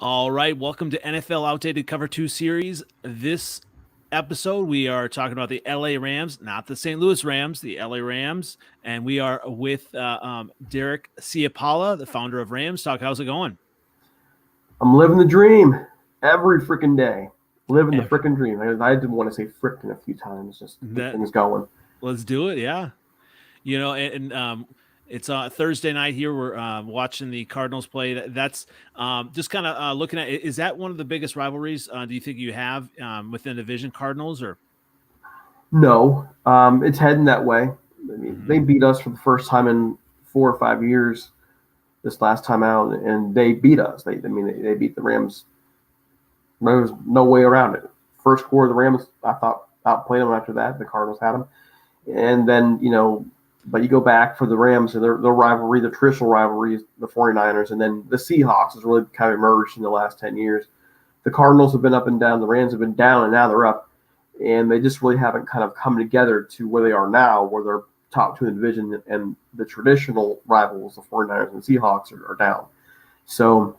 All right, welcome to NFL Outdated Cover 2 series. This episode, we are talking about the LA Rams, not the St. Louis Rams, the LA Rams. And we are with Derek Ciapala, the founder of Rams Talk. How's it going? I'm living the dream every freaking day. Living the freaking dream. I did want to say frickin' a few times, just to get things going. Let's do it, yeah. You know, and it's Thursday night here. We're watching the Cardinals play. That's just kind of looking at. Is that one of the biggest rivalries? Do you think you have within the division, Cardinals or? No, it's heading that way. I mean, they beat us for the first time in 4 or 5 years this last time out, and they beat us. They beat the Rams. There was no way around it. First quarter, the Rams, I thought, outplayed them. After that, the Cardinals had them, and then but you go back for the Rams and their rivalry, the traditional rivalry, the 49ers, and then the Seahawks has really kind of emerged in the last 10 years. The Cardinals have been up and down. The Rams have been down, and now they're up. And they just really haven't kind of come together to where they are now, where they're top two in the division, and the traditional rivals, the 49ers and Seahawks, are down. So,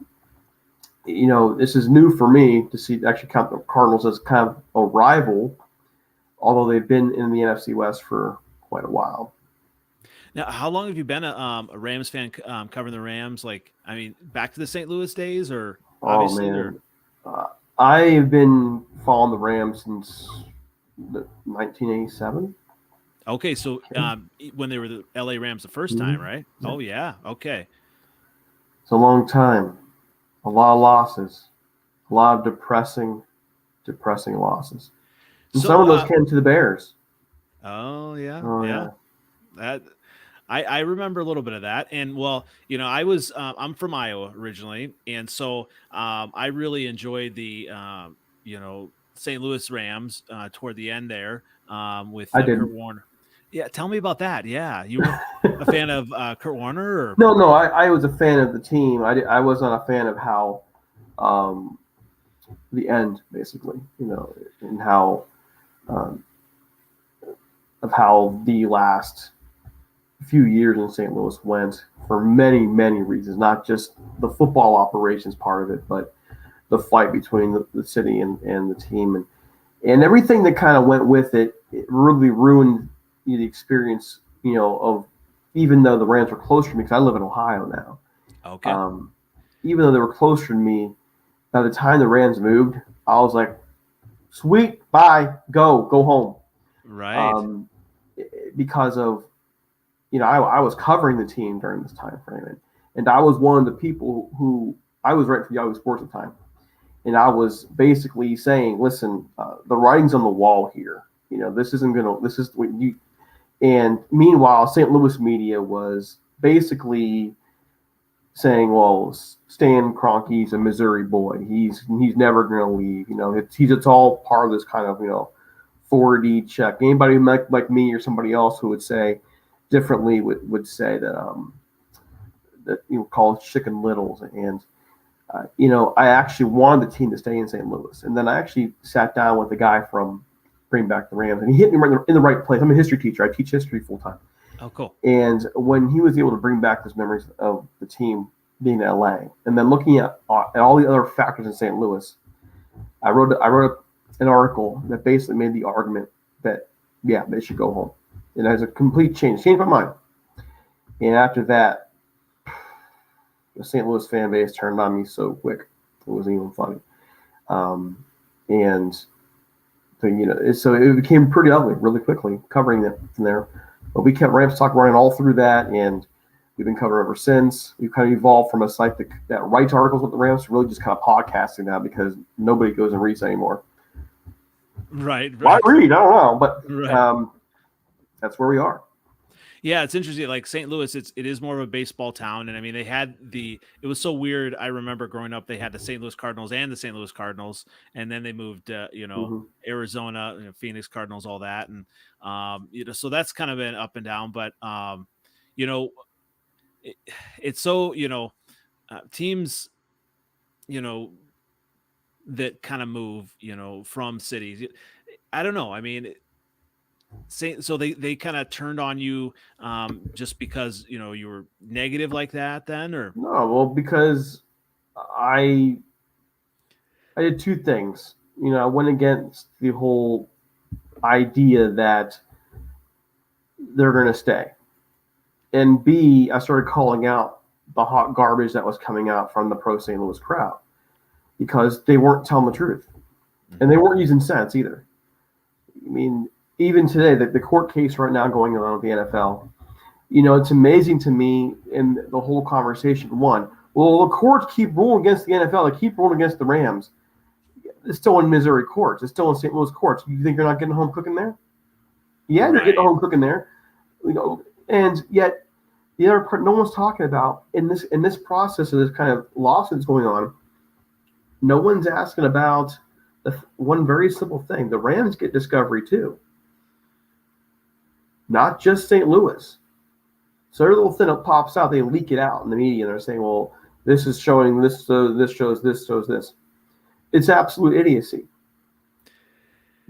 this is new for me to actually count the Cardinals as kind of a rival, although they've been in the NFC West for quite a while. Now, how long have you been a Rams fan, covering the Rams? Back to the St. Louis days, or obviously? I've been following the Rams since 1987. Okay, so when they were the LA Rams the first time, right? Yeah. Oh, yeah. Okay. It's a long time. A lot of losses. A lot of depressing losses. And some of those came to the Bears. Oh, yeah. Yeah. I remember a little bit of that. And I'm from Iowa originally. And so I really enjoyed the, St. Louis Rams toward the end there with Kurt Warner. Yeah. Tell me about that. Yeah. You were a fan of Kurt Warner? Or? No, I was a fan of the team. I was not a fan of how the end, basically, and how of how the last few years in St. Louis went for many, many reasons, not just the football operations part of it, but the fight between the city and the team and everything that kind of went with it. It really ruined the experience, of, even though the Rams were closer to me, because I live in Ohio now. Okay. Even though they were closer to me, by the time the Rams moved, I was like, sweet, bye, go home. Right. Because of, I was covering the team during this time frame, and I was one of the people who I was writing for Yahoo Sports at the time, and I was basically saying, listen, the writing's on the wall here. This is what you. And meanwhile, St. Louis media was basically saying, well, Stan Kroenke's a Missouri boy. He's never going to leave. It's all part of this kind of 4D check. Anybody like me or somebody else who would say differently would say that call Chicken Littles. And I actually wanted the team to stay in St. Louis, and then I actually sat down with the guy from Bring Back the Rams, and he hit me right in the right place. I'm a history teacher. I teach history full time. Oh, cool. And when he was able to bring back those memories of the team being in LA, and then looking at all the other factors in St. Louis, I wrote an article that basically made the argument that, yeah, they should go home. And there's a complete changed my mind. And after that, the St. Louis fan base turned on me so quick, it wasn't even funny. So it became pretty ugly really quickly, covering it from there. But we kept Rams Talk running all through that, and we've been covering ever since. We've kind of evolved from a site that writes articles with the Rams to really just kind of podcasting now, because nobody goes and reads anymore. Right. Why read? I don't know, but that's where we are. Yeah, it's interesting. Like St. Louis, it is more of a baseball town, and I mean, it was so weird. I remember growing up, they had the St. Louis Cardinals and the St. Louis Cardinals, and then they moved, Arizona, Phoenix Cardinals, all that, and so that's kind of been up and down. But it's so teams, that kind of move, from cities. I don't know. I mean. So they kind of turned on you just because you were negative like that then, or no? Well, because I I did two things. I went against the whole idea that they're going to stay. And B, I started calling out the hot garbage that was coming out from the pro St. Louis crowd because they weren't telling the truth. And they weren't using sense either. I mean, even today, the court case right now going on with the NFL, it's amazing to me in the whole conversation. One, well, the courts keep ruling against the NFL. They keep ruling against the Rams. It's still in Missouri courts. It's still in St. Louis courts. You think you're not getting home cooking there? Yeah, you're getting home cooking there. And yet the other part no one's talking about in this process of this kind of lawsuits going on, no one's asking about the one very simple thing. The Rams get discovery too. Not just St. Louis. So every little thing that pops out, they leak it out in the media and they're saying, well, this is showing this, so this shows this, shows this. It's absolute idiocy.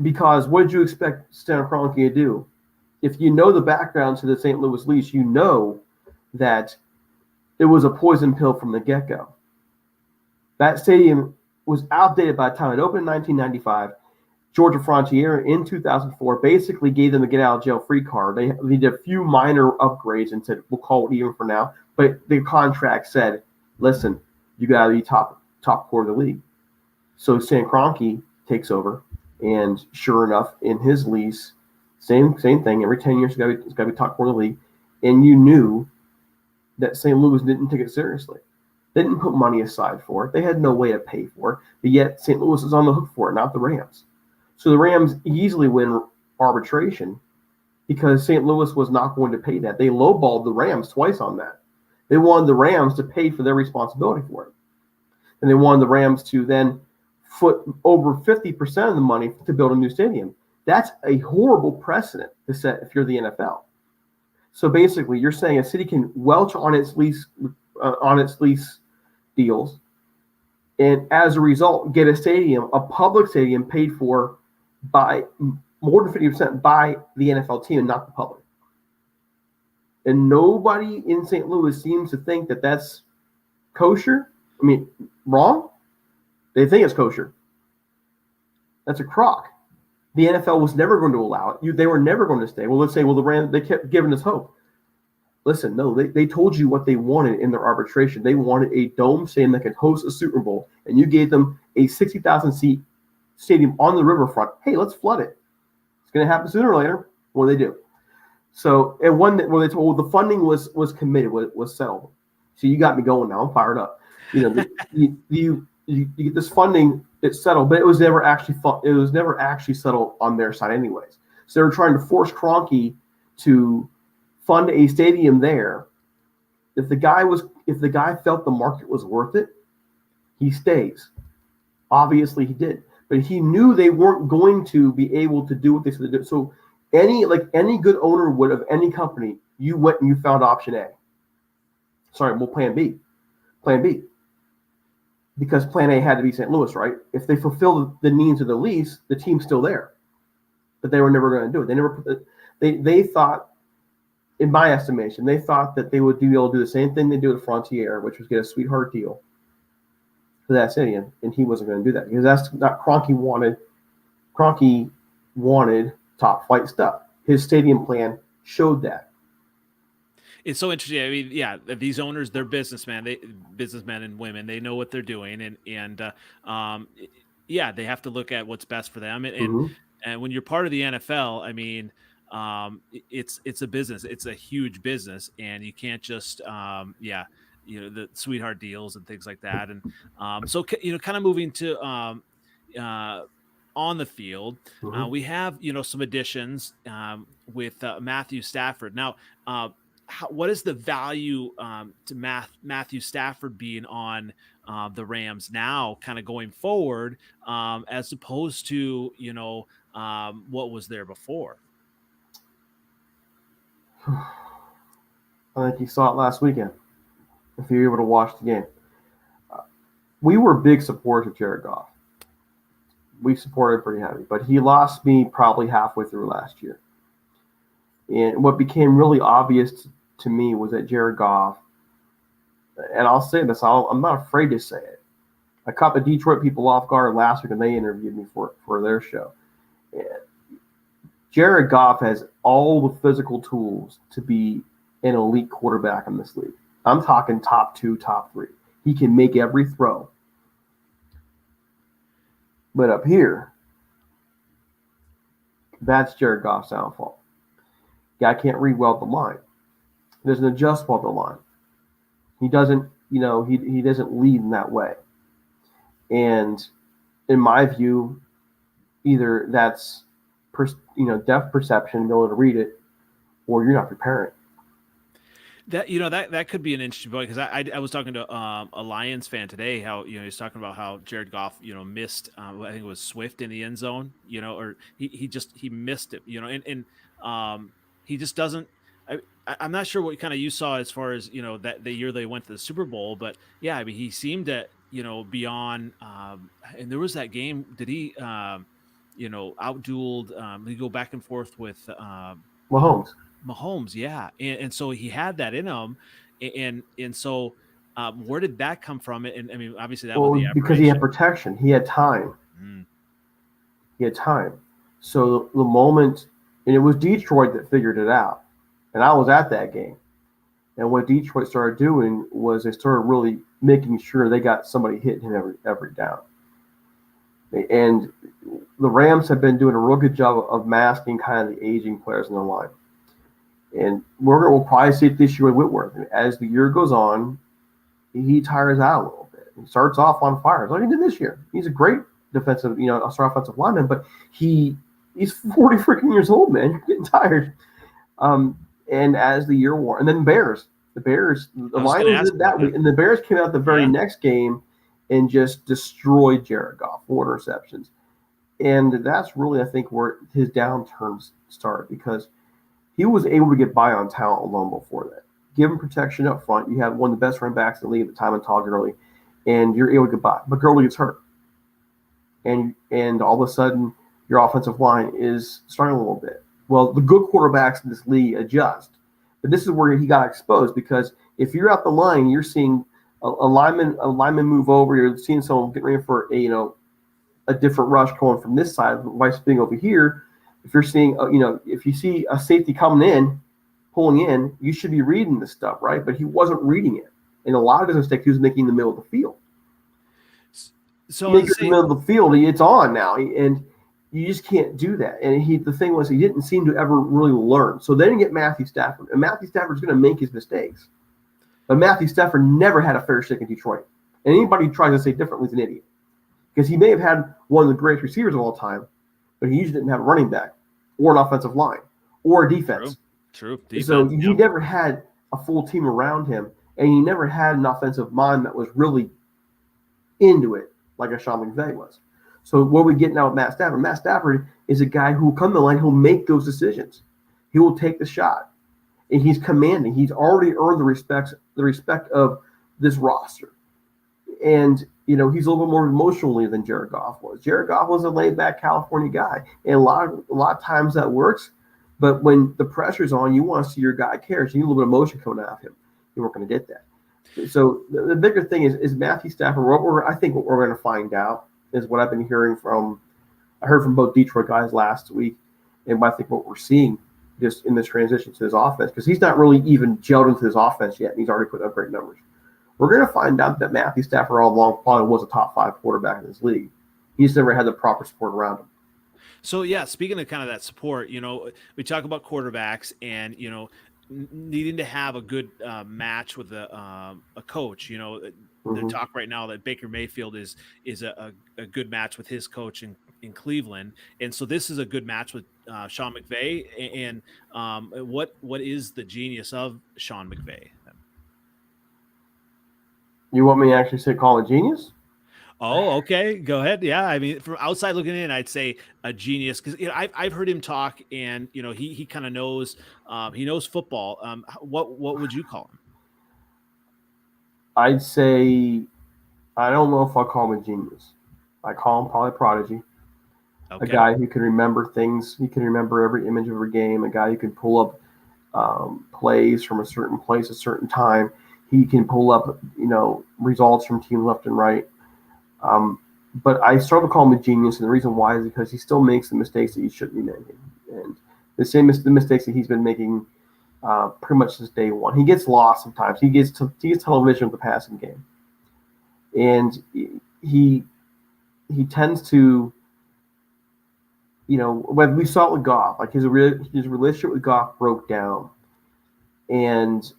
Because what did you expect Stan Kroenke to do? If you know the background to the St. Louis lease, you know that it was a poison pill from the get-go. That stadium was outdated by the time it opened in 1995. Georgia Frontier in 2004 basically gave them a get-out-of-jail-free card. They did a few minor upgrades and said, we'll call it even for now. But the contract said, listen, you got to be top quarter of the league. So Stan Kroenke takes over, and sure enough, in his lease, same thing. Every 10 years, it's got to be top quarter of the league. And you knew that St. Louis didn't take it seriously. They didn't put money aside for it. They had no way to pay for it. But yet St. Louis is on the hook for it, not the Rams. So the Rams easily win arbitration because St. Louis was not going to pay that. They lowballed the Rams twice on that. They wanted the Rams to pay for their responsibility for it. And they wanted the Rams to then foot over 50% of the money to build a new stadium. That's a horrible precedent to set if you're the NFL. So basically, you're saying a city can welch on its lease deals, and as a result, get a public stadium, paid for by more than 50% by the NFL team and not the public. And nobody in St. Louis seems to think that that's kosher. I mean, wrong? They think it's kosher. That's a crock. The NFL was never going to allow it. They were never going to stay. Well, let's say, the Rams, they kept giving us hope. Listen, no, they told you what they wanted in their arbitration. They wanted a dome stadium that could host a Super Bowl, and you gave them a 60,000-seat stadium on the riverfront. Hey, let's flood it. It's going to happen sooner or later. What do they do? So, and when they told the funding was committed, was settled. So you got me going now. I'm fired up. You get this funding. It's settled, but it was never actually settled on their side, anyways. So they were trying to force Kroenke to fund a stadium there. If the guy felt the market was worth it, he stays. Obviously, he did, but he knew they weren't going to be able to do what they said to do. So any good owner would of any company, you went and you found option A. Plan B. Because plan A had to be St. Louis, right? If they fulfilled the needs of the lease, the team's still there. But they were never going to do it. They thought, in my estimation, they thought that they would be able to do the same thing they do at Frontier, which was get a sweetheart deal for that stadium, and he wasn't going to do that because that's not Kroenke wanted. Kroenke wanted top flight stuff. His stadium plan showed that. It's so interesting. I mean, yeah, these owners, they're businessmen and women. They know what they're doing, and they have to look at what's best for them. And when you're part of the NFL, I mean, it's a business. It's a huge business, and you can't just the sweetheart deals and things like that. And so kind of moving to on the field, we have some additions with Matthew Stafford now. What is the value to Matthew Stafford being on the Rams now, kind of going forward, as opposed to what was there before? I think you saw it last weekend. If you were able to watch the game, we were big supporters of Jared Goff. We supported pretty heavy, but he lost me probably halfway through last year. And what became really obvious to me was that Jared Goff, and I'll say this, I'm not afraid to say it, I caught the Detroit people off guard last week, and they interviewed me for their show. And Jared Goff has all the physical tools to be an elite quarterback in this league. I'm talking top 2, top 3. He can make every throw. But up here, that's Jared Goff's downfall. Guy can't read well at the line. Doesn't adjust well at the line. He doesn't, he doesn't lead in that way. And in my view, either that's depth perception, ability to read it, or you're not preparing. That could be an interesting point, because I was talking to a Lions fan today, how he's talking about how Jared Goff missed I think it was Swift in the end zone, or he missed it, and he just doesn't. I'm not sure what kind of you saw as far as that the year they went to the Super Bowl, but yeah, I mean he seemed to beyond and there was that game. Did he outdueled? Did he go back and forth with Mahomes, yeah, and so he had that in him, and so where did that come from? And I mean, obviously that was because he had protection, he had time, So the moment, and it was Detroit that figured it out, and I was at that game. And what Detroit started doing was they started really making sure they got somebody hitting him every down. And the Rams have been doing a real good job of masking kind of the aging players in the line. And we'll probably see it this year with Whitworth. And as the year goes on, he tires out a little bit. He starts off on fire, like he did this year. He's a great defensive, offensive lineman, but he's 40 freaking years old, man. You're getting tired. And as the year wore, and then the Lions did that week, and the Bears came out the very next game and just destroyed Jared Goff, 4 interceptions. And that's really, I think, where his downturns start, because he was able to get by on talent alone before that. Give him protection up front. You have one of the best running backs in the league at the time in Todd Gurley, and you're able to get by. But Gurley gets hurt. And all of a sudden, your offensive line is starting a little bit. Well, the good quarterbacks in this league adjust. But this is where he got exposed, because if you're out the line, you're seeing a lineman move over. You're seeing someone getting ready for a different rush going from this side, vice being over here. If you're seeing, if you see a safety coming in, pulling in, you should be reading this stuff, right? But he wasn't reading it. And a lot of his mistakes he was making in the middle of the field. So in the middle of the field, it's on now, and you just can't do that. And the thing was, he didn't seem to ever really learn. So then you get Matthew Stafford, and Matthew Stafford's going to make his mistakes. But Matthew Stafford never had a fair shake in Detroit. And anybody who tries to say differently is an idiot, because he may have had one of the greatest receivers of all time, but he usually didn't have a running back or an offensive line or a defense. True. Defense, so he never had a full team around him, and he never had an offensive mind that was really into it like a Sean McVay was. So what we get now with Matt Stafford? Matt Stafford is a guy who will come to the line, he'll make those decisions. He will take the shot. And he's commanding. He's already earned the respect of this roster. And he's a little bit more emotionally than Jared Goff was. Jared Goff was a laid-back California guy, and a lot of times that works. But when the pressure's on, you want to see your guy cares. You need a little bit of emotion coming out of him. You weren't going to get that. So the bigger thing is Matthew Stafford. I think what we're going to find out is what I've been hearing from. I heard from both Detroit guys last week, and I think what we're seeing just in this transition to his offense, because he's not really even gelled into his offense yet, and he's already putting up great numbers. We're going to find out that Matthew Stafford all along probably was a top 5 quarterback in this league. He's never had the proper support around him. So, yeah, speaking of kind of that support, we talk about quarterbacks and, needing to have a good match with a coach. The talk right now that Baker Mayfield is a good match with his coach in Cleveland. And so this is a good match with Sean McVay. And what is the genius of Sean McVay? You want me to actually call it genius? Oh, okay. Go ahead. Yeah. I mean, from outside looking in, I'd say a genius, because I've heard him talk, and he kind of knows he knows football. What would you call him? I'd say, I don't know if I'll call him a genius. I call him probably a prodigy. Okay. A guy who can remember things. He can remember every image of every game. A guy who can pull up plays from a certain place, a certain time. He can pull up, results from teams left and right. But I struggle to call him a genius, and the reason why is because he still makes the mistakes that he shouldn't be making, and the mistakes that he's been making pretty much since day one. He gets lost sometimes. He gets television with the passing game, and he tends to, when we saw it with Goff, like his relationship with Goff broke down, and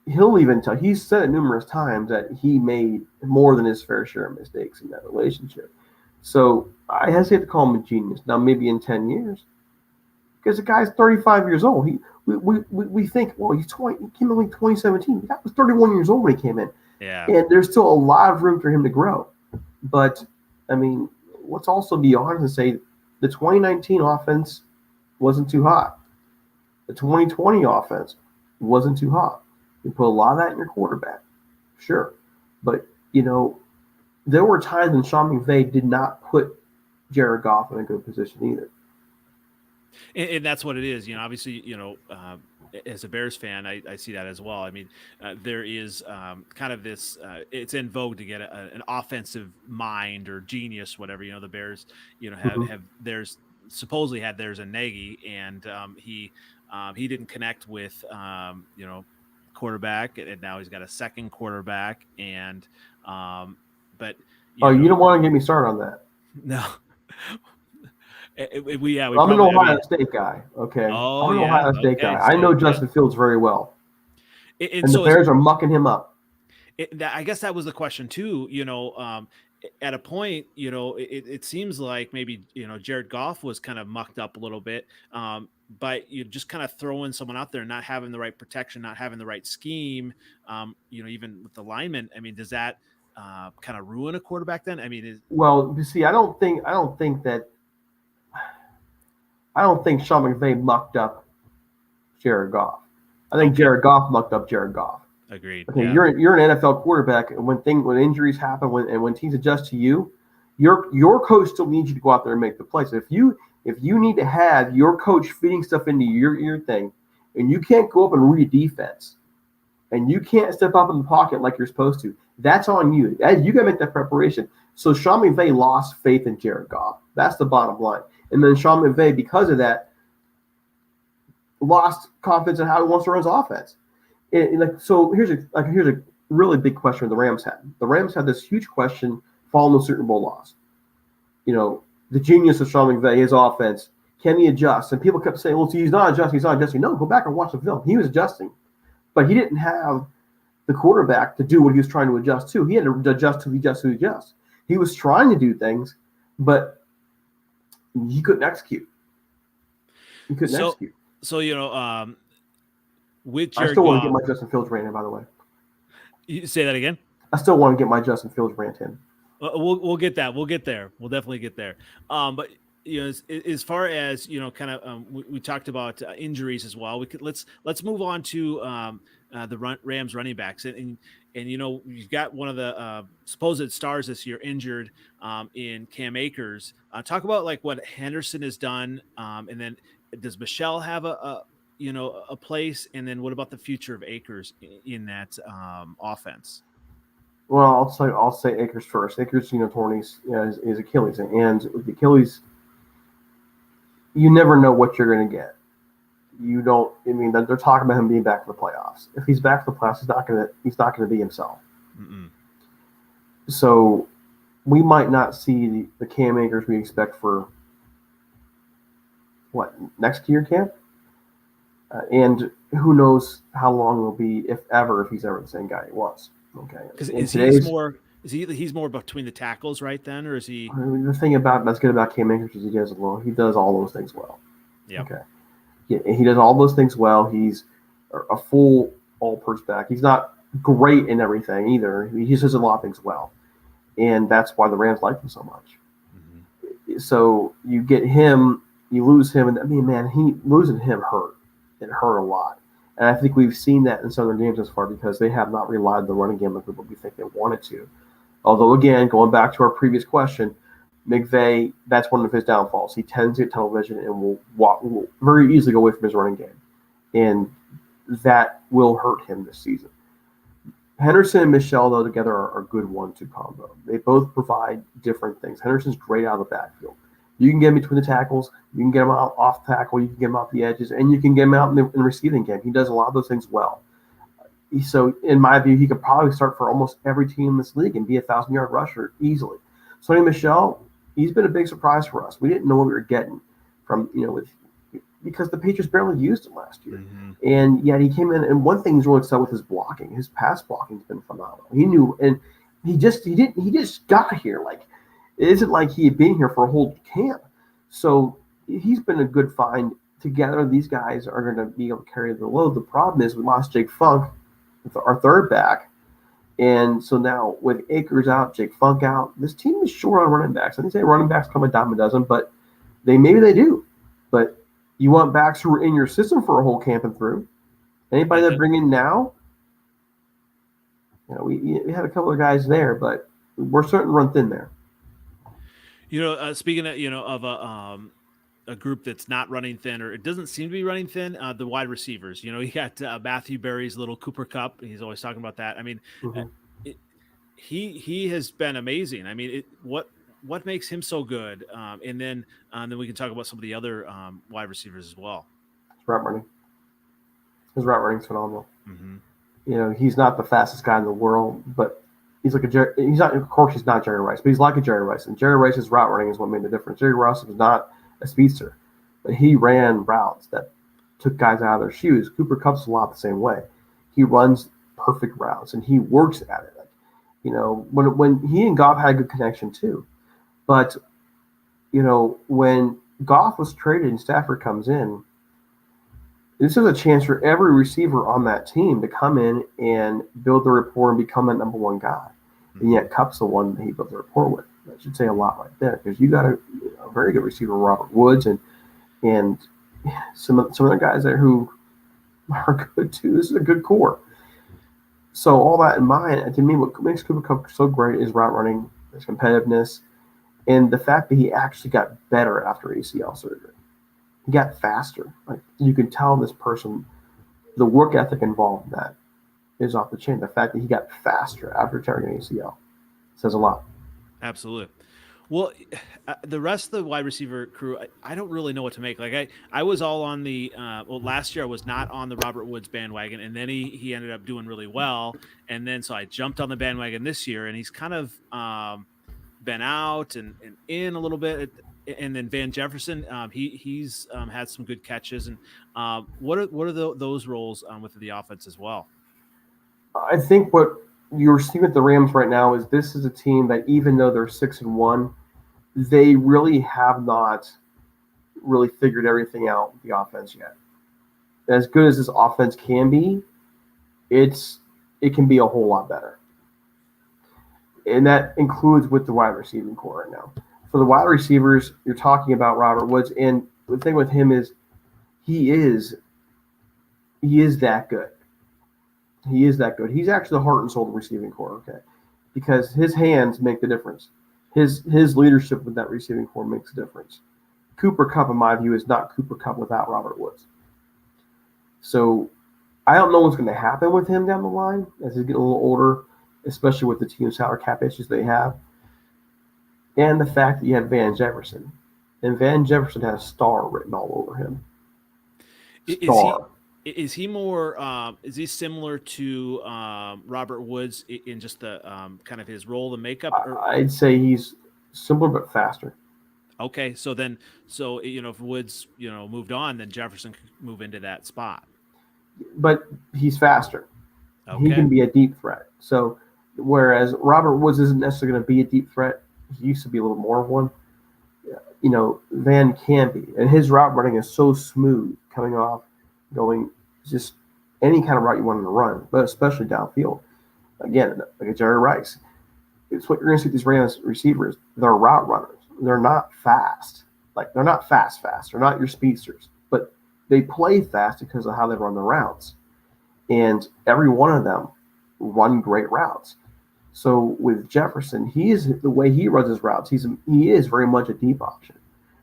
he'll even tell. He's said it numerous times that he made more than his fair share of mistakes in that relationship. So I hesitate to call him a genius. Now maybe in 10 years, because the guy's 35 years old. We think, well, he's 20. He came in like 2017. That was 31 years old when he came in. Yeah. And there's still a lot of room for him to grow. But I mean, let's also be honest and say the 2019 offense wasn't too hot. The 2020 offense wasn't too hot. You put a lot of that in your quarterback, sure. But, there were times when Sean McVay did not put Jared Goff in a good position either. And that's what it is. Obviously, as a Bears fan, I see that as well. I mean, there is kind of this, it's in vogue to get an offensive mind or genius, whatever. The Bears, have theirs, supposedly had theirs in Nagy, and he didn't connect with, quarterback, and now he's got a second quarterback, and but you don't want to get me started on that. No. I'm an Ohio State guy. Okay. Oh, I'm an Ohio State guy. So, I know Justin Fields very well, and so the Bears are mucking him up. I guess that was the question too. At a point, it seems like maybe Jared Goff was kind of mucked up a little bit. But you just kind of throwing someone out there, not having the right protection, not having the right scheme, even with the linemen. I mean, does that kind of ruin a quarterback then? I mean, well, you see, I don't think Sean McVay mucked up Jared Goff. I think Jared Goff mucked up Jared Goff. Agreed. Okay, yeah. You're an NFL quarterback, and when injuries happen, when teams adjust to you, your coach still needs you to go out there and make the plays. So if you need to have your coach feeding stuff into your thing, and you can't go up and read defense, and you can't step up in the pocket like you're supposed to, that's on you. You got to make that preparation. So Sean McVay lost faith in Jared Goff. That's the bottom line. And then Sean McVay, because of that, lost confidence in how he wants to run his offense. So here's a really big question the Rams had. The Rams had this huge question following the Super Bowl loss. The genius of Sean McVay, his offense, can he adjust? And people kept saying, well, he's not adjusting. No, go back and watch the film. He was adjusting. But he didn't have the quarterback to do what he was trying to adjust to. He had to adjust to adjust. He was trying to do things, but he couldn't execute. So, with Jared I still want Goff, to get my Justin Fields rant in, by the way. You say that again? I still want to get my Justin Fields rant in. We'll get that. We'll get there. We'll definitely get there. But as far as kind of we talked about injuries as well. Let's move on to the Rams running backs, and you've got one of the supposed stars this year injured in Cam Akers. Talk about like what Henderson has done, and then does Michelle have a place, and then what about the future of Akers in that offense? Well, I'll say Akers first. Akers, torn his Achilles, and with the Achilles, you never know what you're going to get. You don't. I mean, they're talking about him being back for the playoffs. If he's back for the playoffs, he's not going to be himself. Mm-mm. So we might not see the Cam Akers we expect for next year, Cam. And who knows how long it will be, if he's ever the same guy he was. Okay. Because he's more between the tackles, right? Then, or is he? The thing that's good about Cam Akers is he does all those things well. Yeah. Okay. Yeah, he does all those things well. He's a full all-purpose back. He's not great in everything either. He just does a lot of things well, and that's why the Rams like him so much. Mm-hmm. So you get him, you lose him, and I mean, man, losing him hurt. It hurt a lot. And I think we've seen that in some of their games thus far because they have not relied on the running game like we think they wanted to. Although, again, going back to our previous question, McVay, that's one of his downfalls. He tends to get television and will very easily go away from his running game. And that will hurt him this season. Henderson and Michelle, though, together are a good 1-2 combo. They both provide different things. Henderson's great out of the backfield. You can get him between the tackles. You can get him out off tackle. You can get him off the edges, and you can get him out in the receiving game. He does a lot of those things well. So, in my view, he could probably start for almost every team in this league and be a 1,000-yard rusher easily. Sonny Michel, he's been a big surprise for us. We didn't know what we were getting from because the Patriots barely used him last year. Mm-hmm. And yet he came in, and one thing he's really excelled with his blocking. His pass blocking's been phenomenal. He knew, and he just got here. Like, it isn't like he had been here for a whole camp. So he's been a good find. Together, these guys are going to be able to carry the load. The problem is we lost Jake Funk, our third back. And so now with Akers out, Jake Funk out, this team is short on running backs. I didn't say running backs come a dime a dozen, but maybe they do. But you want backs who are in your system for a whole camp and through. Anybody that bring in now, we had a couple of guys there, but we're starting to run thin there. Speaking of a group that's not running thin, or it doesn't seem to be running thin, the wide receivers. You got Matthew Berry's little Cooper Kupp. He's always talking about that. I mean, he has been amazing. I mean, what makes him so good? And then we can talk about some of the other wide receivers as well. His route running. His route running is phenomenal. Mm-hmm. He's not the fastest guy in the world, but he's like he's not. Of course, he's not Jerry Rice, but he's like a Jerry Rice. And Jerry Rice's route running is what made the difference. Jerry Rice was not a speedster, but he ran routes that took guys out of their shoes. Cooper Kupp's a lot the same way. He runs perfect routes and he works at it. When he and Goff had a good connection too. But, when Goff was traded and Stafford comes in, this is a chance for every receiver on that team to come in and build the rapport and become that number one guy. And yet Kupp's the one that he built the rapport with. That should say a lot right there because you got a very good receiver, Robert Woods, and some of the guys there who are good too. This is a good core. So all that in mind, to me, what makes Cooper Kupp so great is route running, his competitiveness, and the fact that he actually got better after ACL surgery. He got faster. Like, you can tell this person, the work ethic involved in that is off the chain. The fact that he got faster after tearing an ACL says a lot. Absolutely. Well, the rest of the wide receiver crew, I don't really know what to make. Like I was all on the last year I was not on the Robert Woods bandwagon, and then he ended up doing really well, and then so I jumped on the bandwagon this year, and he's kind of been out and in a little bit. And then Van Jefferson, he's had some good catches. And what are those roles with the offense as well? I think what you're seeing with the Rams right now is this is a team that even though they're 6-1, they really have not really figured everything out with the offense yet. As good as this offense can be, it can be a whole lot better. And that includes with the wide receiving core right now. For the wide receivers, you're talking about Robert Woods, and the thing with him is he is that good. He is that good. He's actually the heart and soul of the receiving core, okay? Because his hands make the difference. His leadership with that receiving core makes a difference. Cooper Kupp, in my view, is not Cooper Kupp without Robert Woods. So I don't know what's going to happen with him down the line as he's getting a little older, especially with the team salary cap issues they have. And the fact that you have Van Jefferson. And Van Jefferson has star written all over him. Star. Is he more? Is he similar to Robert Woods in just the kind of his role, the makeup? I'd say he's similar but faster. Okay, so if Woods moved on, then Jefferson could move into that spot. But he's faster. Okay. He can be a deep threat. So whereas Robert Woods isn't necessarily going to be a deep threat, he used to be a little more of one. Van can be, and his route running is so smooth coming off. Going just any kind of route you want him to run, but especially downfield. Again, like a Jerry Rice. It's what you're going to see with these Rams receivers. They're route runners. They're not fast. They're not fast. They're not your speedsters, but they play fast because of how they run the routes. And every one of them run great routes. So with Jefferson, the way he runs his routes, he is very much a deep option.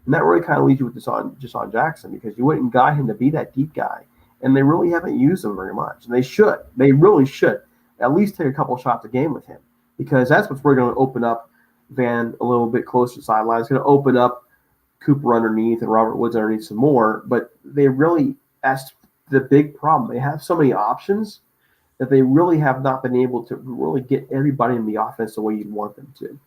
And that really kind of leads you with Deshaun Jackson because you wouldn't guide him to be that deep guy. And they really haven't used him very much. And they should. They really should. at least take a couple shots a game with him, because that's what's really going to open up Van a little bit closer to the sideline. It's going to open up Cooper underneath and Robert Woods underneath some more. But that's the big problem. They have so many options that they really have not been able to really get everybody in the offense the way you'd want them to.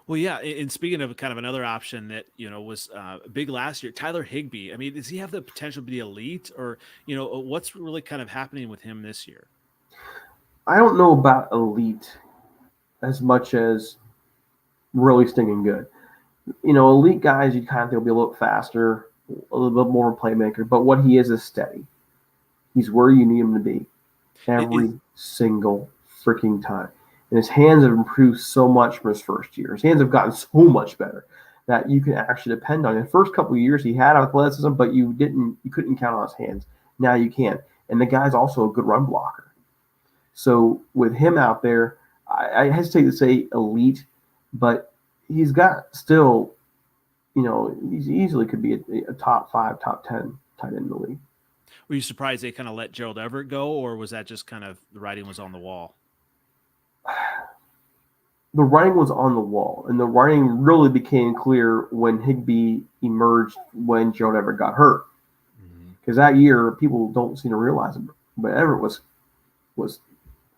Well, yeah, and speaking of kind of another option that, was big last year, Tyler Higbee. I mean, does he have the potential to be elite, or, what's really kind of happening with him this year? I don't know about elite as much as really stinking good. Elite guys, you kind of think will be a little faster, a little bit more of a playmaker, but what he is steady. He's where you need him to be every single freaking time. And his hands have improved so much from his first year. His hands have gotten so much better that you can actually depend on him. The first couple of years he had athleticism, but you couldn't count on his hands. Now you can. And the guy's also a good run blocker. So with him out there, I hesitate to say elite, but he's got still, he easily could be a top 5, top 10 tight end in the league. Were you surprised they kind of let Gerald Everett go, or was that just kind of the writing was on the wall? The writing was on the wall, and the writing really became clear when Higbee emerged when Gerald Everett got hurt. Because that year, people don't seem to realize it, but Everett was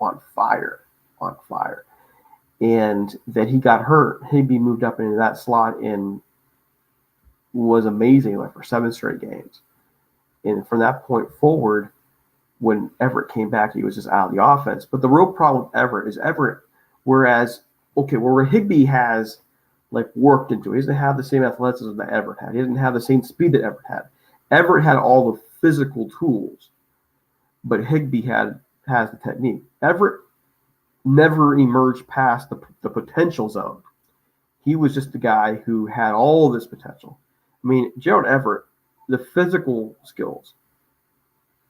on fire. And that he got hurt, Higbee moved up into that slot and was amazing, like for 7 straight games. And from that point forward, when Everett came back, he was just out of the offense. But the real problem with Everett is where Higbee has worked into it. He doesn't have the same athleticism that Everett had. He doesn't have the same speed that Everett had. Everett had all the physical tools, but Higbee has the technique. Everett never emerged past the potential zone. He was just the guy who had all this potential. I mean, Gerald Everett, the physical skills,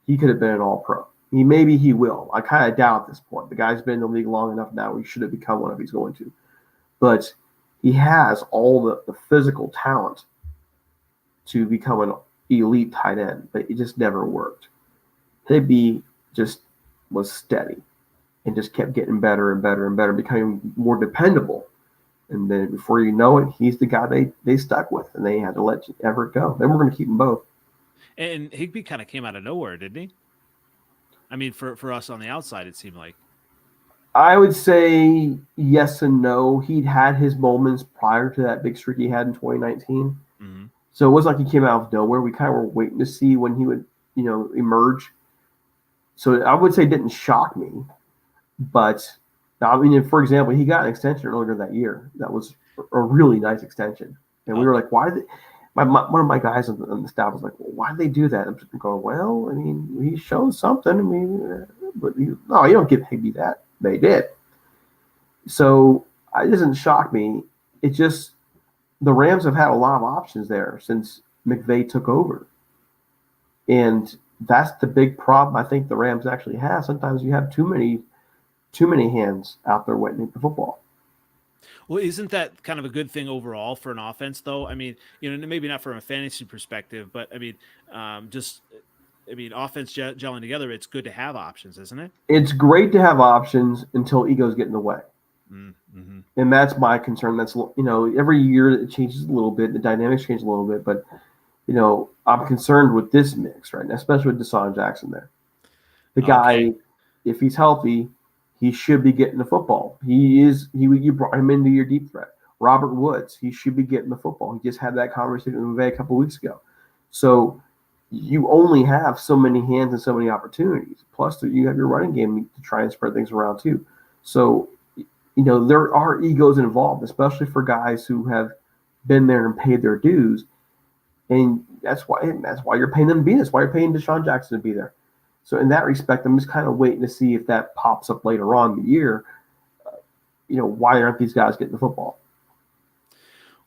he could have been an all-pro. Maybe he will. I kind of doubt at this point. The guy's been in the league long enough now. He should have become one if he's going to. But he has all the physical talent to become an elite tight end, but it just never worked. Higbee just was steady and just kept getting better and better and better, becoming more dependable. And then before you know it, he's the guy they stuck with, and they had to let Everett go. Then we're going to keep them both. And Higbee kind of came out of nowhere, didn't he? I mean, for us on the outside, it seemed like. I would say yes and no. He'd had his moments prior to that big streak he had in 2019. Mm-hmm. So it wasn't like he came out of nowhere. We kind of were waiting to see when he would, emerge. So I would say it didn't shock me. But, I mean, for example, he got an extension earlier that year. That was a really nice extension. And we were like, why did one of my guys on the staff was like, well, why did they do that? I'm just going, well, I mean, he showed something. I mean, but you don't give Higbee that. They did. So it doesn't shock me. It just, the Rams have had a lot of options there since McVay took over. And that's the big problem I think the Rams actually have. Sometimes you have too many hands out there waiting for football. Well, isn't that kind of a good thing overall for an offense, though? I mean, maybe not from a fantasy perspective, but I mean, offense gelling together, it's good to have options, isn't it? It's great to have options until egos get in the way. Mm-hmm. And that's my concern. That's, every year it changes a little bit. The dynamics change a little bit, but, I'm concerned with this mix right now, especially with Deshaun Jackson there. The guy, if he's healthy, he should be getting the football. You brought him into your deep threat. Robert Woods, he should be getting the football. He just had that conversation with McVay a couple weeks ago. So you only have so many hands and so many opportunities. Plus, you have your running game to try and spread things around too. So, there are egos involved, especially for guys who have been there and paid their dues. And that's why you're paying them to be there. That's why you're paying Deshaun Jackson to be there. So in that respect, I'm just kind of waiting to see if that pops up later on in the year. Why aren't these guys getting the football?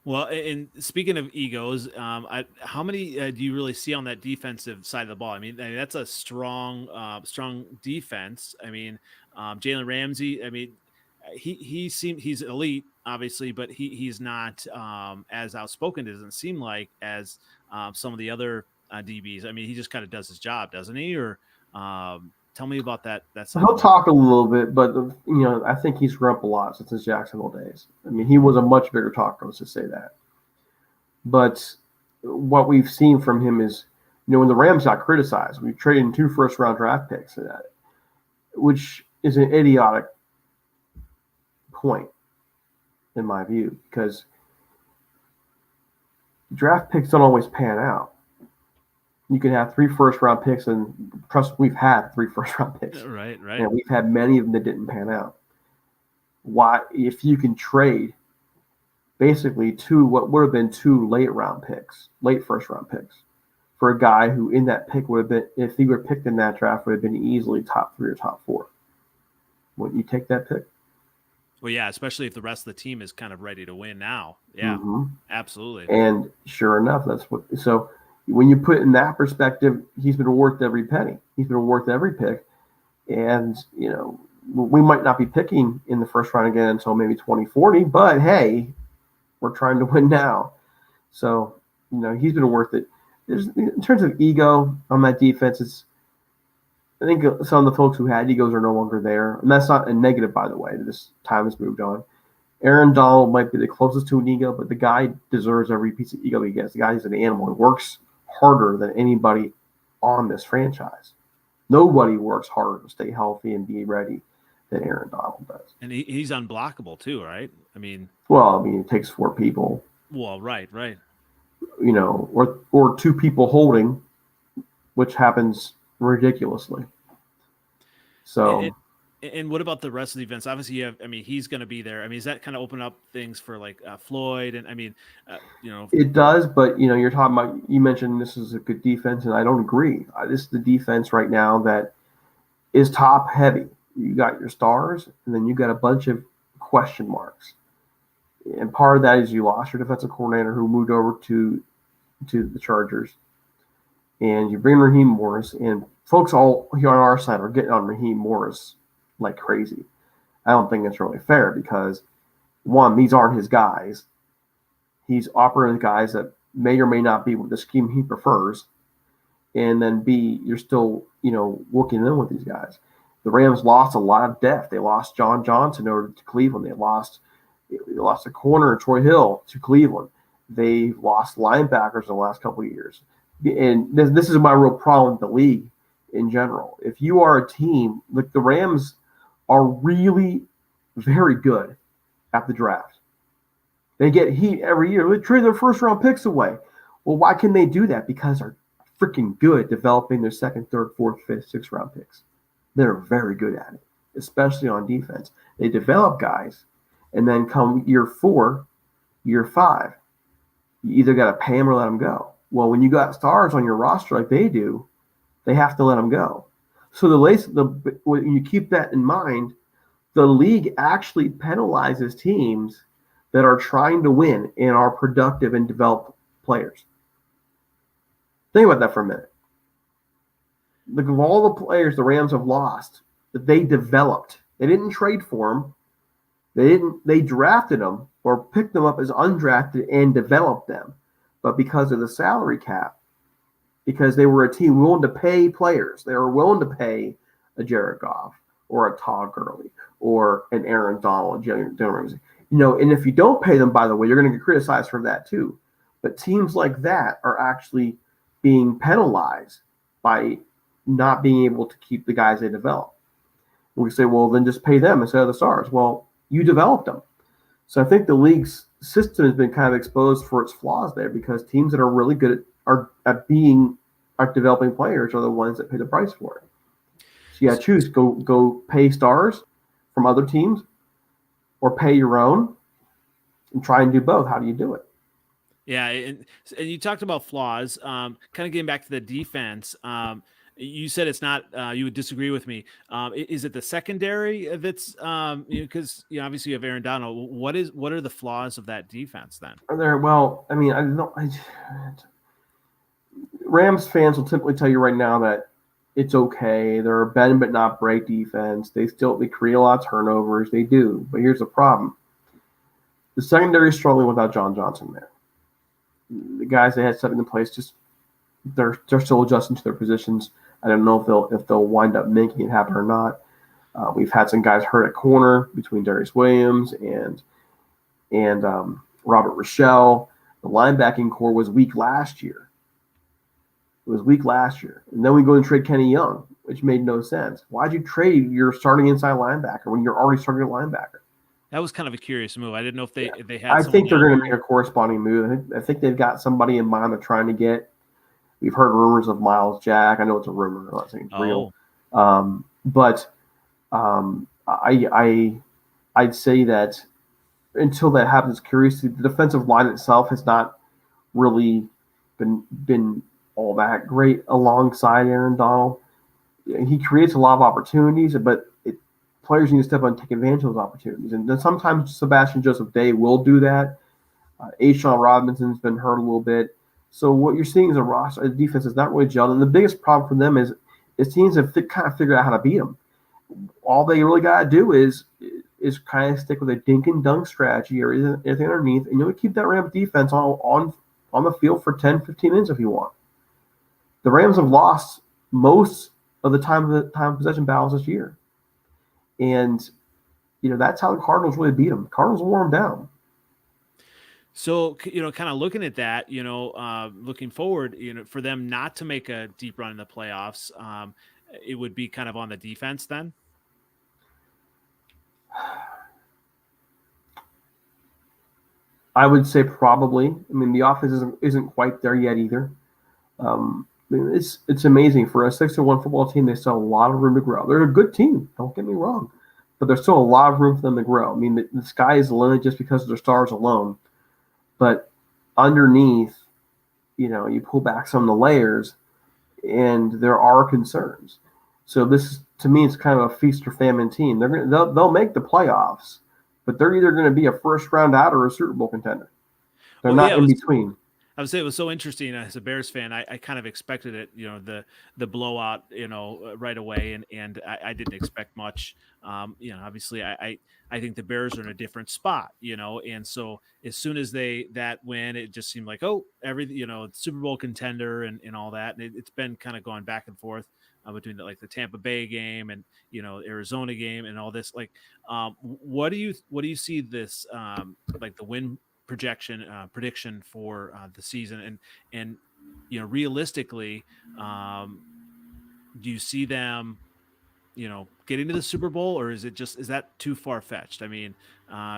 Well, and speaking of egos, how many do you really see on that defensive side of the ball? I mean that's a strong defense. I mean, Jalen Ramsey. I mean, he's elite, obviously, but he's not as outspoken. It doesn't seem like as some of the other DBs. I mean, he just kind of does his job, doesn't he? Or Tell me about that. He'll talk a little bit, but I think he's grown up a lot since his Jacksonville days. I mean, he was a much bigger talker. Let's just say that. But what we've seen from him is, when the Rams got criticized, we traded in 2 first-round draft picks, which is an idiotic point in my view, because draft picks don't always pan out. You can have 3 first-round picks, and trust me, we've had 3 first-round picks. Right. And we've had many of them that didn't pan out. Why, if you can trade basically what would have been 2 late first-round picks, for a guy who in that pick would have been, if he were picked in that draft, would have been easily top 3 or top 4. Wouldn't you take that pick? Well, yeah, especially if the rest of the team is kind of ready to win now. Yeah, absolutely. And sure enough, so when you put it in that perspective, he's been worth every penny. He's been worth every pick. And, we might not be picking in the first round again until maybe 2040, but hey, we're trying to win now. So, he's been worth it. In terms of ego on that defense, I think some of the folks who had egos are no longer there. And that's not a negative, by the way. This time has moved on. Aaron Donald might be the closest to an ego, but the guy deserves every piece of ego he gets. The guy is an animal. He works harder than anybody on this franchise. Nobody works harder to stay healthy and be ready than Aaron Donald does. And he's unblockable too, right? It takes 4 people. Well, right. Or 2 people holding, which happens ridiculously. So. And what about the rest of the defense? Obviously, he's going to be there. Is that kind of open up things for like Floyd? And it does, but you're talking about. You mentioned this is a good defense, and I don't agree. This is the defense right now that is top heavy. You got your stars, and then you got a bunch of question marks. And part of that is you lost your defensive coordinator who moved over to the Chargers, and you bring Raheem Morris, and folks all here on our side are getting on Raheem Morris like crazy. I don't think it's really fair because, one, these aren't his guys. He's operating with guys that may or may not be with the scheme he prefers. And then B, you're still, working in with these guys. The Rams lost a lot of depth. They lost John Johnson over to Cleveland. They lost a corner, Troy Hill, to Cleveland. They've lost linebackers in the last couple of years. And this is my real problem with the league in general. If you are a team, like the Rams are really very good at the draft. They get heat every year. They trade their first-round picks away. Well, why can they do that? Because they're freaking good at developing their second, third, fourth, fifth, sixth-round picks. They're very good at it, especially on defense. They develop guys, and then come year 4, year 5, you either got to pay them or let them go. Well, when you got stars on your roster like they do, they have to let them go. So when you keep that in mind, the league actually penalizes teams that are trying to win and are productive and develop players. Think about that for a minute. Look of all the players the Rams have lost that they developed. They didn't trade for them. They drafted them or picked them up as undrafted and developed them. But because of the salary cap, because they were a team willing to pay players, they were willing to pay a Jared Goff or a Todd Gurley or an Aaron Donald, and if you don't pay them, by the way, you're going to get criticized for that too. But teams like that are actually being penalized by not being able to keep the guys they develop. We say, well, then just pay them instead of the stars. Well, you developed them. So I think the league's system has been kind of exposed for its flaws there because teams that are really good at developing players are the ones that pay the price for it. So you got to choose: go pay stars from other teams, or pay your own, and try and do both. How do you do it? Yeah, and you talked about flaws. Kind of getting back to the defense. You said it's not. You would disagree with me. Is it the secondary that's because obviously you have Aaron Donald. What are the flaws of that defense then? Rams fans will typically tell you right now that it's okay. They're a bend but not break defense. They create a lot of turnovers. They do, but here's the problem: the secondary is struggling without John Johnson there. The guys they had set in place they're still adjusting to their positions. I don't know if they'll wind up making it happen or not. We've had some guys hurt at corner between Darius Williams and Robert Rochelle. The linebacking core was weak last year. And then we go and trade Kenny Young, which made no sense. Why'd you trade your starting inside linebacker when you're already starting a linebacker? That was kind of a curious move. I didn't know if they had. I think they're going to make a corresponding move. I think they've got somebody in mind they're trying to get. We've heard rumors of Miles Jack. I know it's a rumor. I'm not saying it's real. But I'd say that until that happens, curiously, the defensive line itself has not really been all that great alongside Aaron Donald. He creates a lot of opportunities, but players need to step up and take advantage of those opportunities. And then sometimes Sebastian Joseph Day will do that. Ashawn Robinson's been hurt a little bit. So what you're seeing is a defense is not really gelled. And the biggest problem for them is teams have kind of figured out how to beat them. All they really got to do is kind of stick with a dink and dunk strategy or anything underneath, and you'll keep that Rams defense on the field for 10, 15 minutes if you want. The Rams have lost most of the time of possession battles this year. And, that's how the Cardinals really beat them. The Cardinals wore them down. So, kind of looking at that, looking forward, for them not to make a deep run in the playoffs, it would be kind of on the defense then? I would say probably. I mean, the offense isn't quite there yet either. It's amazing. For a 6-1 football team, they still have a lot of room to grow. They're a good team, don't get me wrong, but there's still a lot of room for them to grow. I mean, the sky is the limit just because of their stars alone. But underneath, you pull back some of the layers, and there are concerns. So this, to me, it's kind of a feast or famine team. They'll make the playoffs, but they're either going to be a first round out or a Super Bowl contender. They're not in between. I would say it was so interesting as a Bears fan. I kind of expected it, the blowout, right away, and I didn't expect much. Obviously, I think the Bears are in a different spot, and so as soon as that win, it just seemed like Super Bowl contender and all that. And it's been kind of going back and forth between the Tampa Bay game and Arizona game and all this. What do you see this the win prediction for the season and realistically, do you see them getting to the Super Bowl, or is that too far fetched? I mean,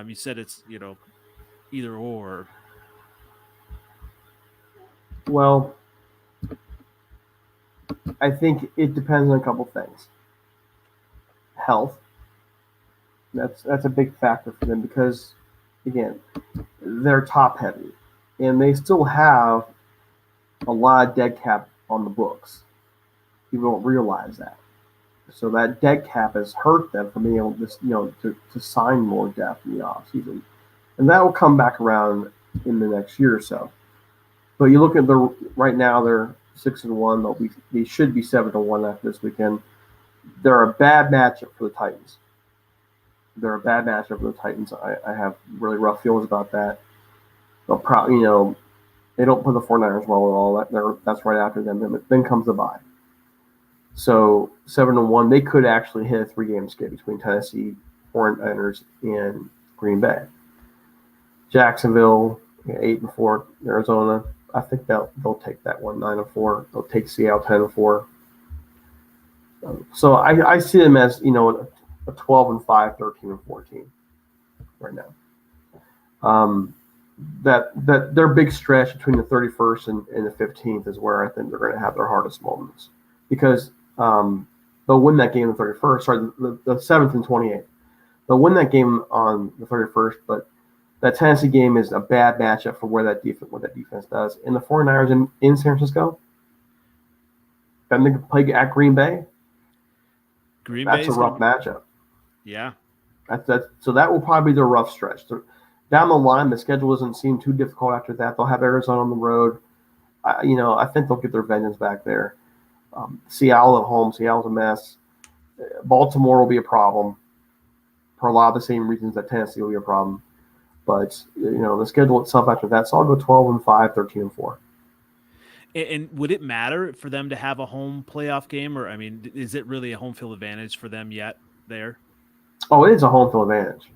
you said it's either or. Well, I think it depends on a couple things. Health. That's a big factor for them because, again, they're top heavy, and they still have a lot of dead cap on the books. People don't realize that. So that dead cap has hurt them from being able to sign more depth in the offseason. And that will come back around in the next year or so. But you look at right now, they're 6-1. They should be 7-1 after this weekend. They're a bad matchup for the Titans. I have really rough feelings about that. They'll probably, they don't play the 49ers well at all. That's right after them. Then comes the bye. So 7-1, they could actually hit a 3-game skid between Tennessee, 49ers, and Green Bay. Jacksonville, 8-4. Arizona, I think they'll take that one, 9-4. They'll take Seattle 10-4. So I see them as a 12-5, 13-14 right now. That their big stretch between the 31st and the 15th is where I think they're going to have their hardest moments because they'll win that game on the 31st. Sorry, the 7th and 28th. They'll win that game on the 31st, but that Tennessee game is a bad matchup for what that defense does. And the 49ers in San Francisco, then they can play at Green Bay. That's a rough matchup. Yeah. So that will probably be their rough stretch. Down the line, the schedule doesn't seem too difficult after that. They'll have Arizona on the road. I think they'll get their vengeance back there. Seattle at home. Seattle's a mess. Baltimore will be a problem for a lot of the same reasons that Tennessee will be a problem. But, the schedule itself after that, so I'll go 12-5, 13-4. And would it matter for them to have a home playoff game, or I mean, is it really a home field advantage for them yet there? Oh, it is a home field advantage.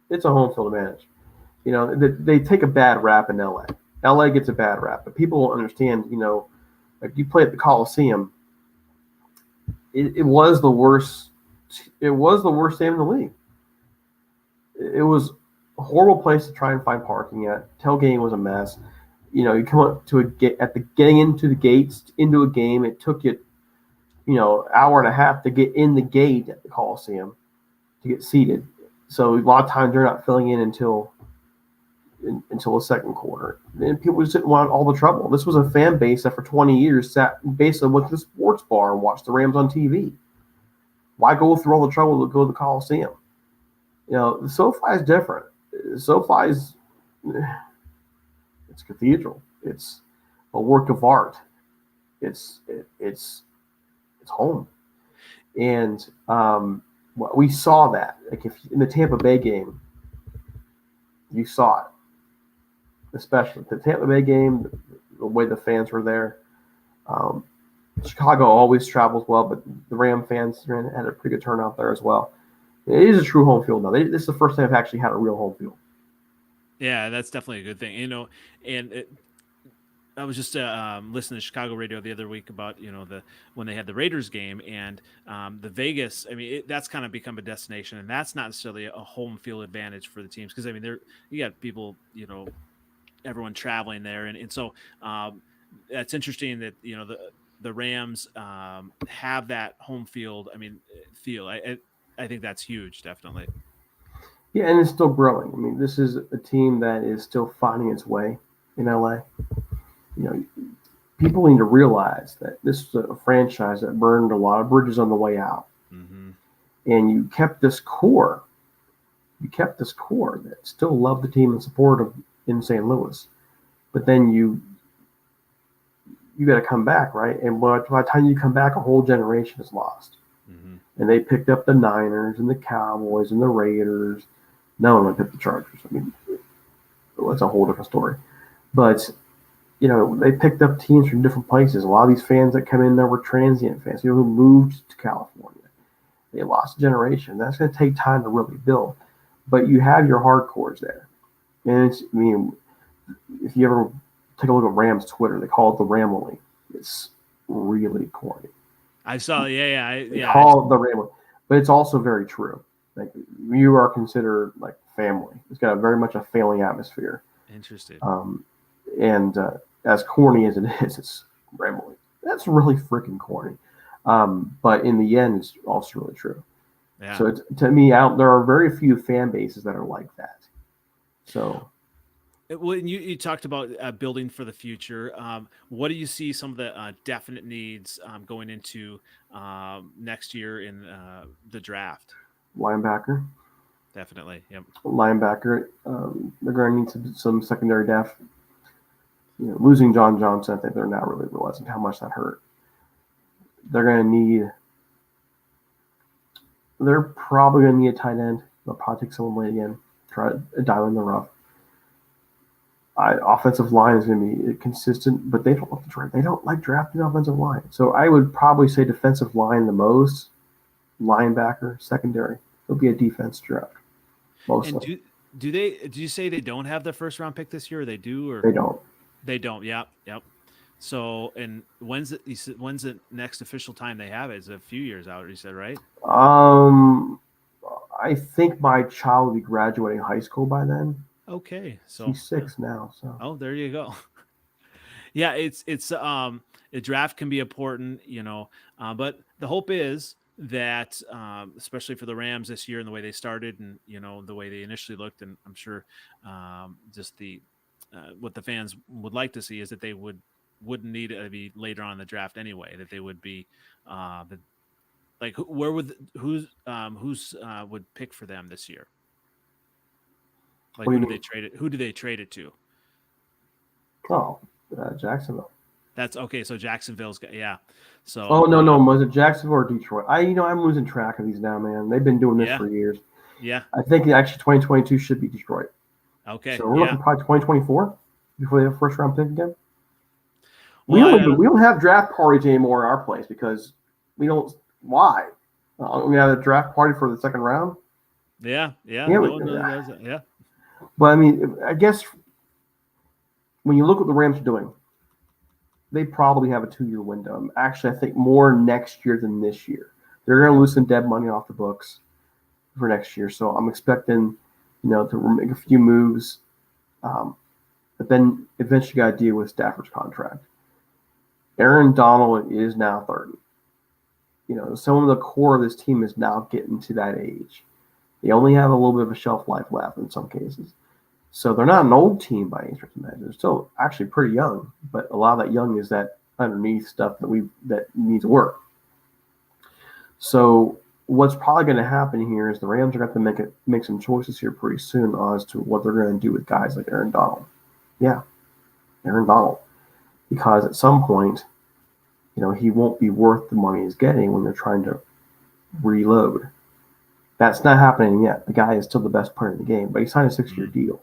It's a home field advantage. You know, they take a bad rap in LA. LA gets a bad rap, but people don't understand. You know, like you play at the Coliseum. It was the worst. It was the worst game in the league. It was a horrible place to try and find parking at. Tailgating was a mess. You know, you come up to getting into the gates into a game. It took you, hour and a half to get in the gate at the Coliseum to get seated. So a lot of times they're not filling in until the second quarter. And people just didn't want all the trouble. This was a fan base that for 20 years sat basically went to the sports bar and watched the Rams on TV. Why go through all the trouble to go to the Coliseum? You know, the SoFi is different. SoFi is it's cathedral. It's a work of art. It's home. And we saw that. Like if in the Tampa Bay game, you saw it. Especially the Tampa Bay game, the way the fans were there. Chicago always travels well, but the Ram fans had a pretty good turnout there as well. It is a true home field now. This is the first time I've actually had a real home field. Yeah, that's definitely a good thing. You know, and I was just listening to Chicago radio the other week about when they had the Raiders game and the Vegas. I mean, that's kind of become a destination, and that's not necessarily a home field advantage for the teams because I mean, you got people, everyone traveling there, and so that's interesting that the Rams have that home field. I mean, feel. I think that's huge, definitely. Yeah, and it's still growing. I mean, this is a team that is still finding its way in LA. You know, people need to realize that this is a franchise that burned a lot of bridges on the way out. Mm-hmm. And you kept this core. You kept this core that still loved the team and supported them in St. Louis. But then you got to come back, right? And by the time you come back, a whole generation is lost. Mm-hmm. And they picked up the Niners and the Cowboys and the Raiders. No one picked the Chargers. I mean, that's a whole different story. But they picked up teams from different places. A lot of these fans that come in there were transient fans, who moved to California. They lost a generation. That's going to take time to really build. But you have your hardcores there. And if you ever take a look at Rams Twitter, they call it the Ramily. It's really corny. I saw, They call it the Ramily. But it's also very true. Like, you are considered like family. It's got very much a family atmosphere. Interesting. And as corny as it is, it's Ramily. That's really freaking corny. But in the end, it's also really true. Yeah. So to me, there are very few fan bases that are like that. So. Well, you talked about building for the future. What do you see some of the definite needs going into next year in the draft? Linebacker. Definitely, yep. Linebacker. They're going to need some secondary depth. Losing John Johnson, I think they're not really realizing how much that hurt. They're probably going to need a tight end. They'll probably take someone late again. Try a dial in the rough. Offensive line is going to be consistent, but they don't like drafting offensive line. So I would probably say defensive line the most, linebacker, secondary. It'll be a defense draft. Mostly. And do you say they don't have their first round pick this year, or they do, or they don't? They don't. Yep. So, and when's the next official time they have it? It's a few years out, you said, right? I think my child will be graduating high school by then. Okay, so he's 6 now. So there you go. Yeah, it's a draft can be important, but the hope is that especially for the Rams this year and the way they started and the way they initially looked, and I'm sure just the what the fans would like to see is that they wouldn't need to be later on in the draft anyway. That they would be who's would pick for them this year. Like, who do they trade it? Who do they trade it to? Oh, Jacksonville. That's okay. So Jacksonville's got, yeah. So. Oh no, was it Jacksonville or Detroit? I'm losing track of these now, man. They've been doing this for years. Yeah. I think actually 2022 should be Detroit. Okay. So we're looking probably 2024 before they have a first round pick again. We don't have draft parties anymore in our place because we don't. Why? We have a draft party for the second round. Yeah. No one really does it. Yeah. But I mean, I guess when you look what the Rams are doing, they probably have a 2-year window. Actually, I think more next year than this year. They're going to lose some dead money off the books for next year. So I'm expecting, to make a few moves. But then eventually got to deal with Stafford's contract. Aaron Donald is now 30. Some of the core of this team is now getting to that age. They only have a little bit of a shelf life left in some cases. So they're not an old team by any stretch of the imagination. They're still actually pretty young, but a lot of that young is that underneath stuff that needs work. So what's probably going to happen here is the Rams are going to have to make some choices here pretty soon as to what they're going to do with guys like Aaron Donald. Yeah, Aaron Donald. Because at some point, he won't be worth the money he's getting when they're trying to reload. That's not happening yet. The guy is still the best player in the game, but he signed a 6-year deal.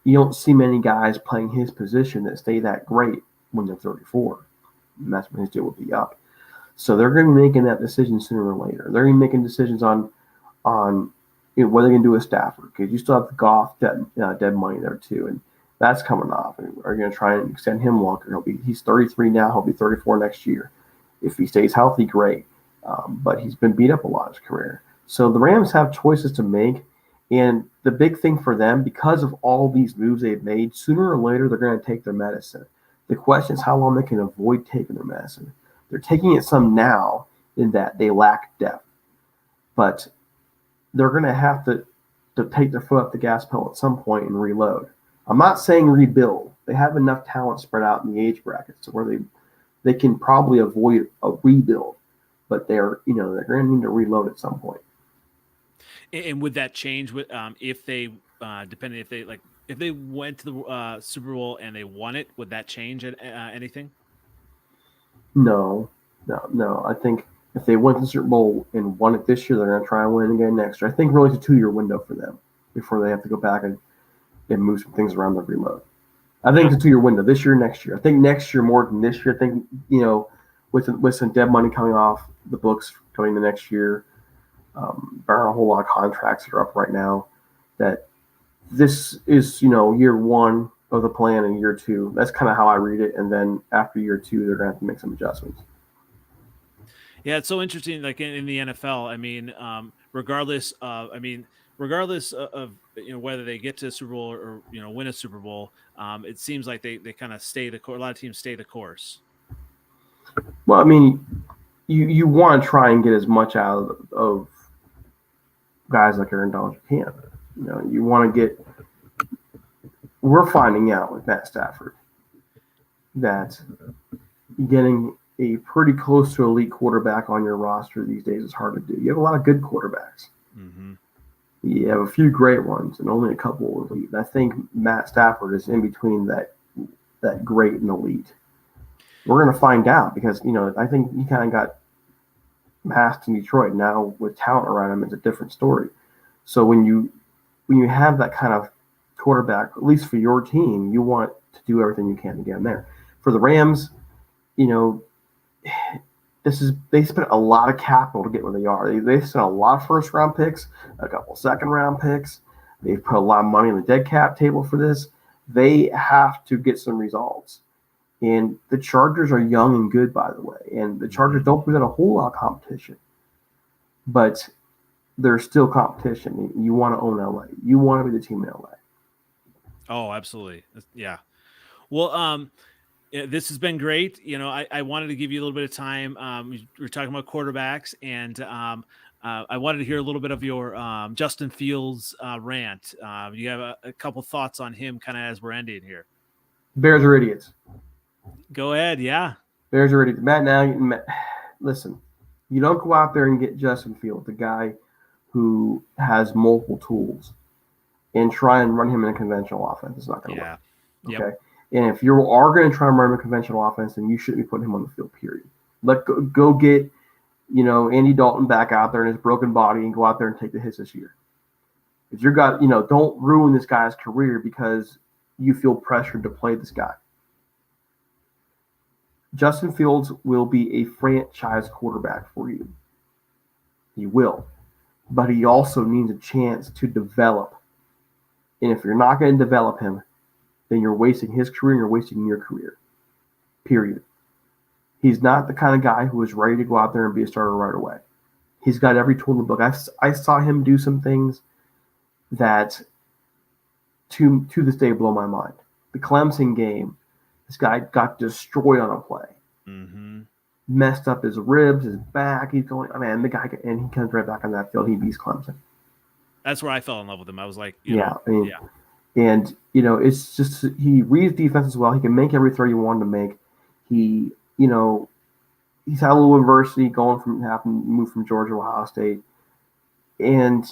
You don't see many guys playing his position that stay that great when they're 34. And that's when his deal will be up. So they're going to be making that decision sooner or later. They're going to be making decisions on what they're going to do with Stafford, because you still have the Goff dead money there too, and that's coming off. And are you going to try and extend him longer? He's 33 now. He'll be 34 next year. If he stays healthy, great. But he's been beat up a lot in his career. So the Rams have choices to make. And the big thing for them, because of all these moves they've made, sooner or later they're going to take their medicine. The question is how long they can avoid taking their medicine. They're taking it some now in that they lack depth. But they're going to have to take their foot off the gas pedal at some point and reload. I'm not saying rebuild. They have enough talent spread out in the age brackets to where they can probably avoid a rebuild. But they're going to need to reload at some point. And would that change with if they if they went to the Super Bowl and they won it, would that change anything? No. I think if they went to the Super Bowl and won it this year, they're going to try and win again next year. I think really it's a 2-year window for them before they have to go back and move some things around the reload. I think it's a 2-year window, this year, next year. I think next year more than this year. I think, with some dead money coming off the books coming the next year, there are a whole lot of contracts that are up right now, that this is, year one of the plan and year two. That's kind of how I read it. And then after year two, they're going to have to make some adjustments. Yeah, it's so interesting. Like in the NFL, I mean, regardless of whether they get to a Super Bowl or win a Super Bowl, it seems like they kind of stay the course. A lot of teams stay the course. Well, I mean, you want to try and get as much out of guys like Aaron Donald as you can. You want to get. We're finding out with Matt Stafford that getting a pretty close to elite quarterback on your roster these days is hard to do. You have a lot of good quarterbacks. Mm-hmm. You have a few great ones and only a couple elite. I think Matt Stafford is in between that great and elite. We're going to find out because, I think he kind of got masked in Detroit. Now with talent around him, it's a different story. So when you have that kind of quarterback, at least for your team, you want to do everything you can to get him there. For the Rams, they spent a lot of capital to get where they are. They spent a lot of first-round picks, a couple second-round picks. They've put a lot of money on the dead cap table for this. They have to get some results. And the Chargers are young and good, by the way. And the Chargers don't present a whole lot of competition. But there's still competition. You want to own LA. You want to be the team in LA. Oh, absolutely. Yeah. Well, this has been great. I wanted to give you a little bit of time. We were talking about quarterbacks, and I wanted to hear a little bit of your Justin Fields rant. You have a couple thoughts on him kind of as we're ending here. Bears are idiots. Go ahead. Yeah. Bears are idiots. Listen, you don't go out there and get Justin Fields, the guy who has multiple tools, and try and run him in a conventional offense. It's not going to work. Okay. Yep. And if you are going to try and run a conventional offense, then you shouldn't be putting him on the field, period. Go get, Andy Dalton back out there in his broken body and go out there and take the hits this year. If you're got, don't ruin this guy's career because you feel pressured to play this guy. Justin Fields will be a franchise quarterback for you. He will. But he also needs a chance to develop. And if you're not going to develop him, then you're wasting his career and you're wasting your career. Period. He's not the kind of guy who is ready to go out there and be a starter right away. He's got every tool in the book. I saw him do some things that to this day blow my mind. The Clemson game, this guy got destroyed on a play. Mm-hmm. Messed up his ribs, his back. He's going, oh man, the guy, and he comes right back on that field. He beats Clemson. That's where I fell in love with him. I was like, and it's just he reads defense as well. He can make every throw you want him to make. He, he's had a little adversity going from having to move from Georgia to Ohio State, and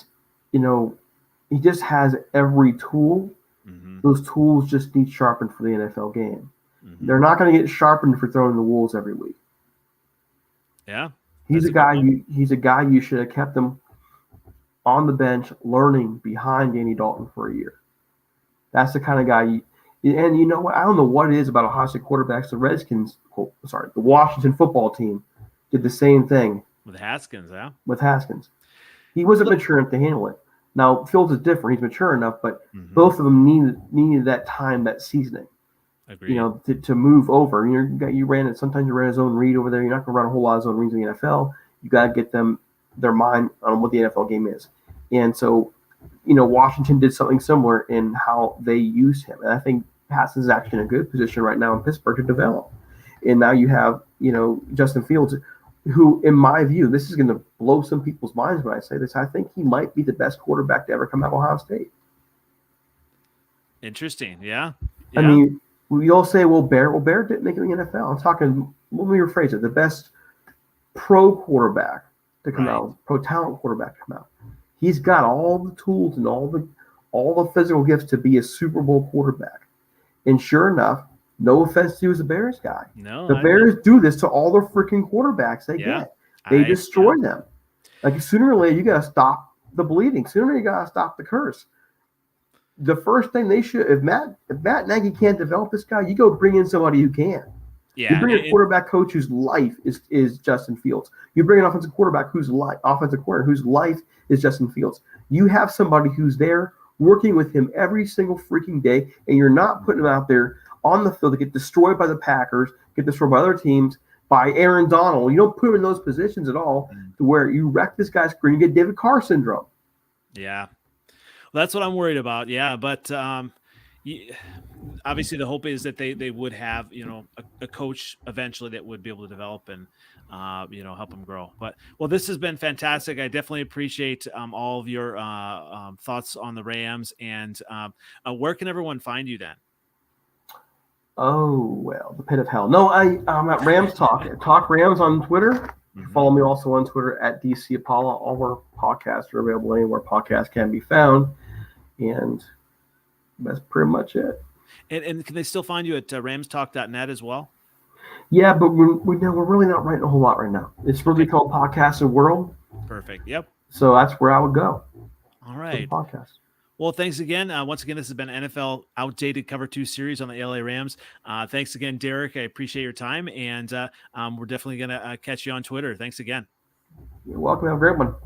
he just has every tool. Mm-hmm. Those tools just need sharpened for the NFL game. Mm-hmm. They're not going to get sharpened for throwing the Wolves every week. Yeah, he's a guy you should have kept him on the bench learning behind Andy Dalton for a year. That's the kind of guy and you know what? I don't know what it is about Ohio State quarterbacks. The Washington football team did the same thing. With Haskins, yeah? With Haskins. He wasn't mature enough to handle it. Now, Fields is different. He's mature enough, but both of them needed that time, that seasoning. Agreed. To move over. Sometimes you ran a zone read over there. You're not going to run a whole lot of zone reads in the NFL. You got to get them their mind on what the NFL game is. And so, Washington did something similar in how they used him. And I think Haskins is actually in a good position right now in Pittsburgh to develop. And now you have, Justin Fields, who, in my view, this is going to blow some people's minds when I say this. I think he might be the best quarterback to ever come out of Ohio State. Interesting. Yeah. I mean, we all say, Bear didn't make it in the NFL. I'm talking, let me rephrase it, the best pro quarterback to come out, pro talent quarterback to come out. He's got all the tools and all the physical gifts to be a Super Bowl quarterback. And sure enough, no offense to you as a Bears guy, the Bears do this to all the freaking quarterbacks they get. They destroy them. Like sooner or later, you got to stop the bleeding. Sooner or later, you got to stop the curse. The first thing they should, if Matt Nagy can't develop this guy, you go bring in somebody who can. Yeah, you bring a quarterback coach whose life is Justin Fields. You bring an offensive quarterback whose life is Justin Fields. You have somebody who's there working with him every single freaking day, and you're not putting him out there on the field to get destroyed by the Packers, get destroyed by other teams, by Aaron Donald. You don't put him in those positions at all to where you wreck this guy's career and you get David Carr syndrome. Yeah. Well, that's what I'm worried about. Yeah, but obviously the hope is that they would have, a coach eventually that would be able to develop and, help them grow. But, this has been fantastic. I definitely appreciate all of your thoughts on the Rams. And where can everyone find you then? Oh, well, the pit of hell. No, I'm at Rams Talk. Talk Rams on Twitter. Mm-hmm. Follow me also on Twitter at Ciapala. All our podcasts are available anywhere podcasts can be found. And that's pretty much it. And can they still find you at ramstalk.net as well? Yeah, but we're really not writing a whole lot right now. It's really called Podcasting World. Perfect. Yep. So that's where I would go. All right. Podcast. Well, thanks again. Once again, this has been NFL Outdated Cover 2 series on the LA Rams. Thanks again, Derek. I appreciate your time, and we're definitely going to catch you on Twitter. Thanks again. You're welcome. Have a great one.